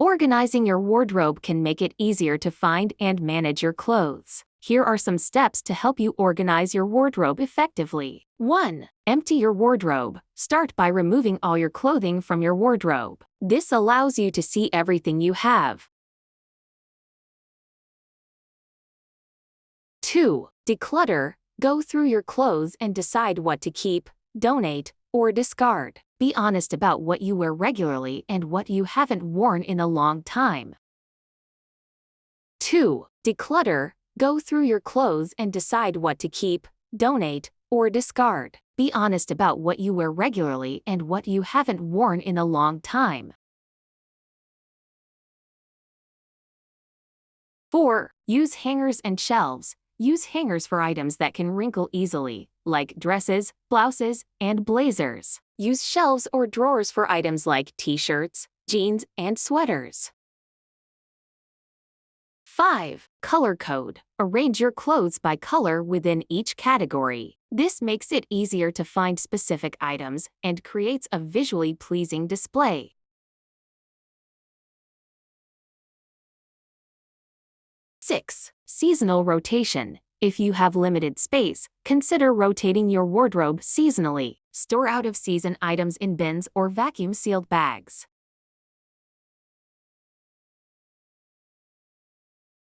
Organizing your wardrobe can make it easier to find and manage your clothes. Here are some steps to help you organize your wardrobe effectively. 1. Empty your wardrobe. Start by removing all your clothing from your wardrobe. This allows you to see everything you have. 2. Declutter. Go through your clothes and decide what to keep, donate, or discard. Be honest about what you wear regularly and what you haven't worn in a long time. 2. Declutter. Go through your clothes and decide what to keep, donate, or discard. Be honest about what you wear regularly and what you haven't worn in a long time. 4. Use hangers and shelves. Use hangers for items that can wrinkle easily, like dresses, blouses, and blazers. Use shelves or drawers for items like t-shirts, jeans, and sweaters. 5. Color code. Arrange your clothes by color within each category. This makes it easier to find specific items and creates a visually pleasing display. 6. Seasonal rotation. If you have limited space, consider rotating your wardrobe seasonally. Store out-of-season items in bins or vacuum-sealed bags.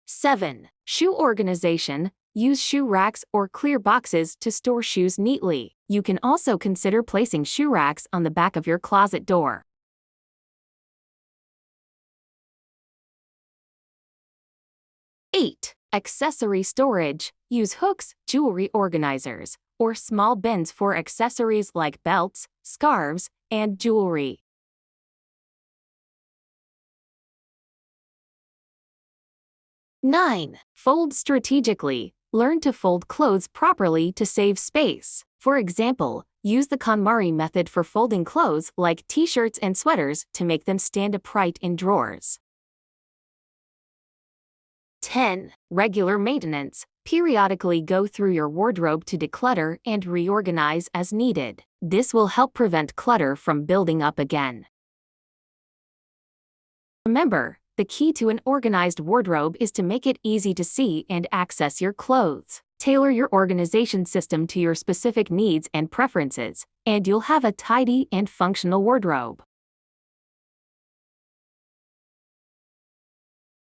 7. Shoe organization. Use shoe racks or clear boxes to store shoes neatly. You can also consider placing shoe racks on the back of your closet door. 8. Accessory storage. Use hooks, jewelry organizers, or small bins for accessories like belts, scarves, and jewelry. 9. Fold strategically. Learn to fold clothes properly to save space. For example, use the KonMari method for folding clothes like t-shirts and sweaters to make them stand upright in drawers. 10. Regular maintenance. Periodically go through your wardrobe to declutter and reorganize as needed. This will help prevent clutter from building up again. Remember, the key to an organized wardrobe is to make it easy to see and access your clothes. Tailor your organization system to your specific needs and preferences, and you'll have a tidy and functional wardrobe.